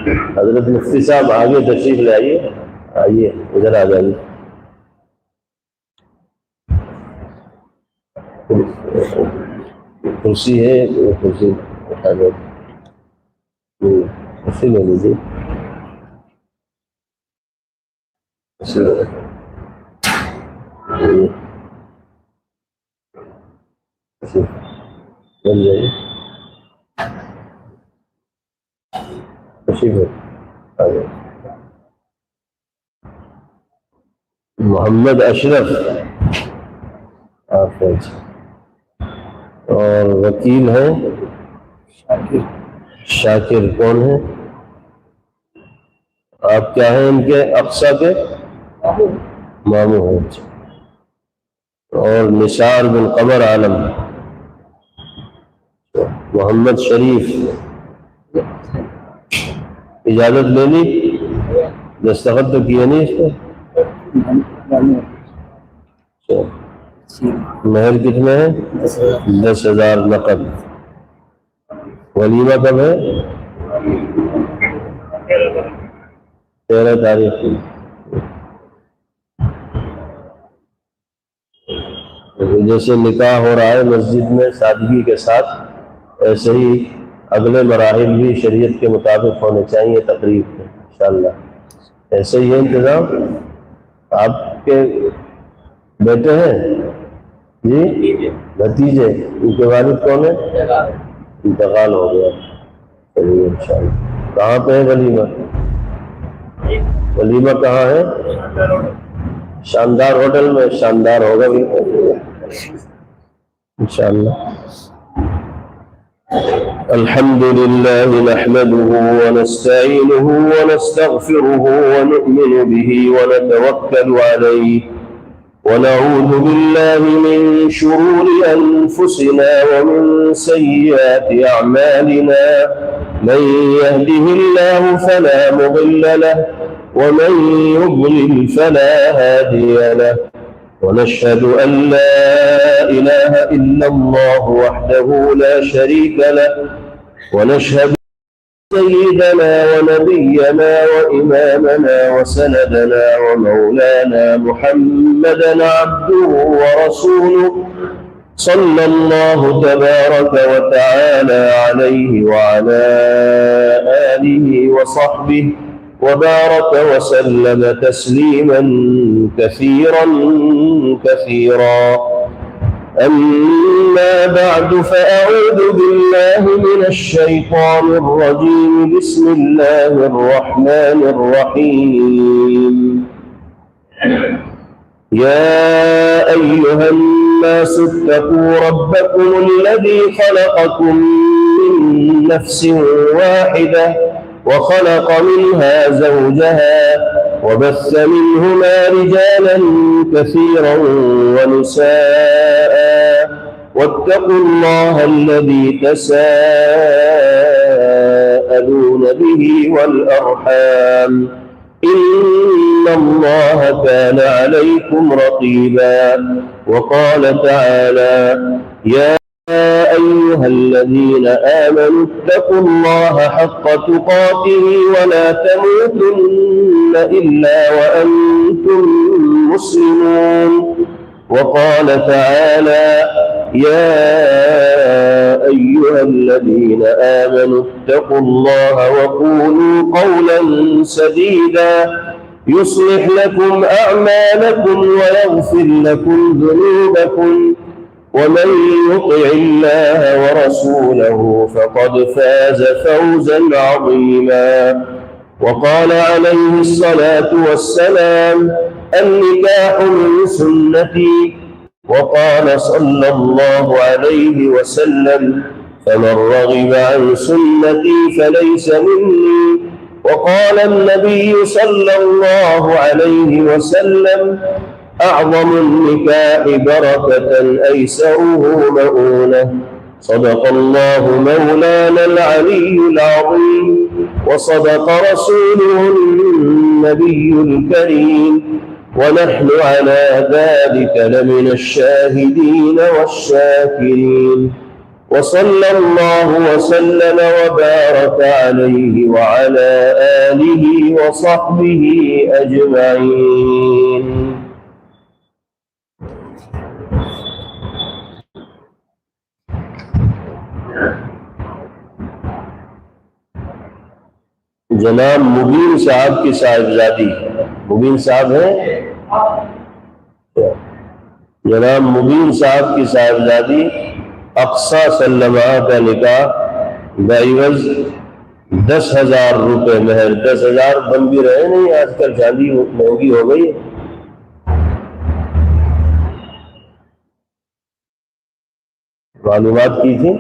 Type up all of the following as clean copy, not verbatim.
हजरत मुफ्ती साहब आगे तशरीफ ले आइए, आइए इधर आ जाइए। कुर्सी है, कुर्सी उठा दो, कुर्सी ले लीजिए, बन जाइए, तशरीफ आ जाइए। मोहम्मद अशरफ हाफिज और वकील है शाकिर। कौन है आप? क्या है इनके? अक्सा के मामू हैं। और निसार बिन कमर आलम। मोहम्मद शरीफ, इजाजत ले ली? दस्तखत तो किए नहीं इस पर? महर कितने हैं? 10,000 नकद। वलीमा कब है? 13 तारीख की। जैसे निकाह हो रहा है मस्जिद में सादगी के साथ, ऐसे ही अगले मराहिल भी शरीयत के मुताबिक होने चाहिए तकरीब में इंशाअल्लाह। ऐसे ही है इंतज़ाम। आपके बेटे हैं जी? भतीजे? उनके वालिद कौन है? इंतकाल हो गया। चलिए इंशाअल्लाह। कहाँ पे है वलीमा? वलीमा कहाँ है? शानदार होटल में। शानदार होगा भी इंशाअल्लाह। अल्हम्दुलिल्लाह नहमदुहु व नस्तईनुहु व नस्तगफिरुहु व नु'मिनु बिही व नतवक्कलु अलैहि व नऊज़ु बिल्लाहि मिन शुरूरि अनफुसिना व मिन सय्यिआति अअमालिना। मन यहदिहिल्लाहु फला मुदिल्ल लहु व मन युद्लिल फला हादिय लहु। ونشهد أن لا إله إلا الله وحده لا شريك له ونشهد سيدنا ونبينا وإمامنا وسندنا ومولانا محمدا عبده ورسوله صلى الله تبارك وتعالى عليه وعلى آله وصحبه وبارك وسلم تسليما كثيرا كثيرا. أما بعد فأعوذ بالله من الشيطان الرجيم. بسم الله الرحمن الرحيم. يا أيها الناس اتقوا ربكم الذي خلقكم من نفس واحدة وخلق منها زوجها وبث منهما رجالا كثيرا ونساء واتقوا الله الذي تساءلون به والأرحام إن الله كان عليكم رقيبا. وقال تعالى يا أيها الذين آمنوا اتقوا الله حق تقاته ولا تموتن إلا وأنتم مسلمون. وقال تعالى يا أيها الذين آمنوا اتقوا الله وقولوا قولا سديدا يصلح لكم أعمالكم ويغفر لكم ذنوبكم ومن يطع الله ورسوله فقد فاز فوزا عظيما. وقال عليه الصلاة والسلام النكاح من سنتي. وقال صلى الله عليه وسلم فمن رغب عن سنتي فليس مني. وقال النبي صلى الله عليه وسلم أعظم النكاح بركة أيسره مؤونة. صدق الله مولانا العلي العظيم وصدق رسوله النبي الكريم ونحن على ذلك لمن الشاهدين والشاكرين. वसल्लल्लाहु वसल्लम वबारक अलैहि वअला आलिहि वसहबिहि अजमईन। जनाब मुबीन साहब की साहिबजादी, मुबीन साहब है, जनाब मुबीन साहब की साहिबजादी अक्सा सल्लमा का निकाह बाइवज 10,000 रुपए महर। 10,000 बन भी रहे नहीं, आजकल चांदी महंगी हो गई। मालूमात की थी।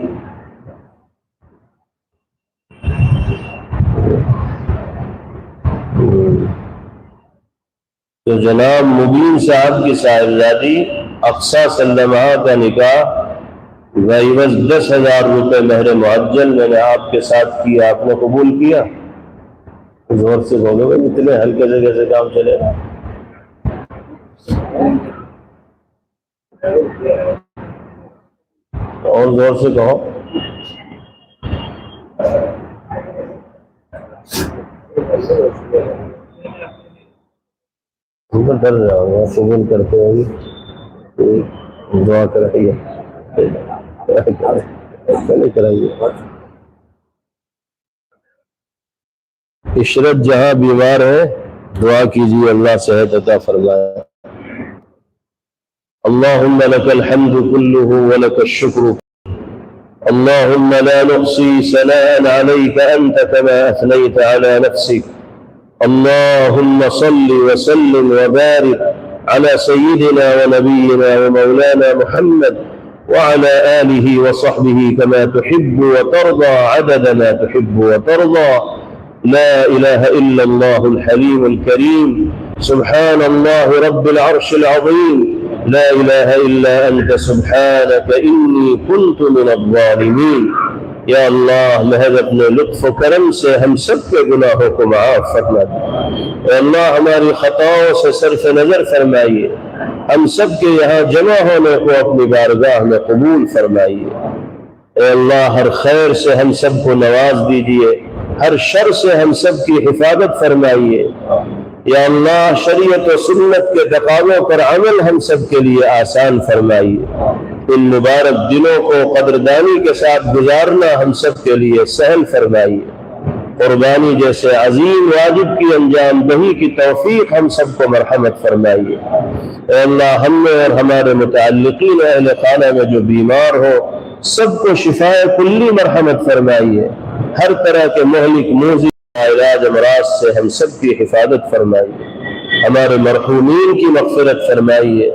तो जनाब मुबीन साहब की साहिबजादी अक्सा सल्लमा का निकाह बाइवज 10,000 रुपए महर मुअज्जल मैंने आपके साथ किया, आपने कबूल किया। जोर से बोलो भाई, इतने हल्के जगह से काम चलेगा। और जोर से कहो। डर जाऊंगा, कबूल करते होगी, दुआ कराइए, कराइए। इशरत जहां बीमार है, दुआ कीजिए अल्लाह सेहत अता फरमाए। अल्लाहुम्मा लकल हम्दु कुल्लुहु व लकश शुक्र, अल्लाहुम्मा ला नुहसी सनाअन अलैका अंत कमा अथनैत अला नफ्सिक, अल्लाहुम्मा सल्लि व सल्लिम व बारिक अला सय्यिदिना व नबिय्यिना व मौलाना मुहम्मद व अला आलिहि व सहबिहि कमा तुहिब्बु व तर्दा अदद मा तुहिब्बु व तर्दा। ला इलाहा इल्लल्लाहुल हलीमुल करीम, सुब्हानल्लाहि रब्बिल अर्शिल अज़ीम, ला इलाहा इल्ला अंत सुब्हानक इन्नी कुन्तु मिनज़ ज़ालिमीन। या अल्लाह, महज अपने लुत्फ़ करम से हम सब के गुनाहों को माफ़ फरमा दे। अल्लाह, हमारी खताओं से सर्फ नजर फरमाइए, हम सब के यहाँ जमा होने को अपनी बारगाह में कबूल फरमाइए। अल्लाह, हर खैर से हम सबको नवाज दीजिए, हर शर से हम सब की हिफाजत फरमाइए। या अल्लाह, शरीयत और सुन्नत के तकाज़ों पर अमल हम सब के लिए आसान फरमाइए। इन मुबारक दिनों को कदरदानी के साथ गुजारना हम सब के लिए सहल फरमाइए। कुर्बानी जैसे अजीम वाजिब की अंजाम दही की तौफीक हम सबको मरहमत फरमाइए। अल्लाह, हमें और हमारे मुतअल्लिकीन अहले खाना में जो बीमार हो, सबको शिफाए कुल्ली मरहमत फरमाइए। हर तरह के मोहलिक मूज़ी इलाज अमराज से हम सब की हिफाजत फरमाइए। हमारे मरहूमीन की मग़फ़िरत फरमाइए।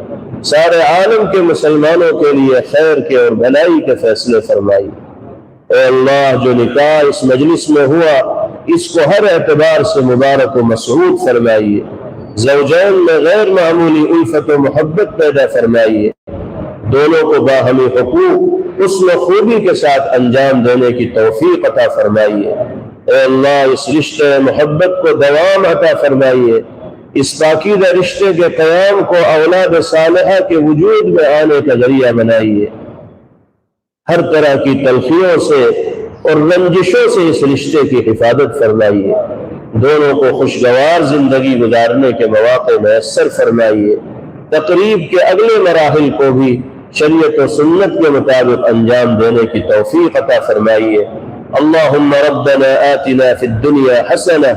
सारे आलम के मुसलमानों के लिए खैर के और भलाई के फैसले फरमाइए। अल्लाह, जो निकाह इस मजलिस में हुआ, इसको हर एतबार से मुबारक व मसरूद फरमाइए। ज़ौजैन में गैर मामूली उल्फत व मोहब्बत पैदा फरमाइए। दोनों को बाहमी हुकूक हुस्न खूबी के साथ अंजाम देने की तौफीक अता फरमाइए। अल्लाह, इस रिश्ते मोहब्बत को दवाम अता फरमाइए। इस पाकीदा रिश्ते के क़याम को औलाद सालिहा के वजूद में आने का जरिया बनाइए। हर तरह की तलखियों से और रंजिशों से इस रिश्ते की हिफाजत फरमाइए। दोनों को खुशगवार जिंदगी गुजारने के मौक़े मैसर फरमाइए। तकरीब के अगले मराहिल को भी शरीयत और सुन्नत के मुताबिक अंजाम देने की तौफीक अता फरमाइए। अल्लाहुम्मा रब्बना आतिना फिद दुनिया हसना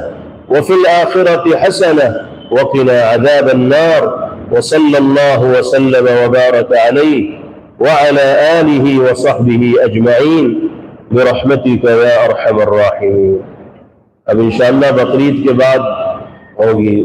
व फिल आखिरति हसना व क़िना अज़ाबन नार व सल्लल्लाहु व सल्लम व बारक अलैहि व अला आलिहि व सहबिहि अजमईन बिरहमतिका या अरहमर राहिमीन। अब इंशाअल्लाह बकरीद के बाद होगी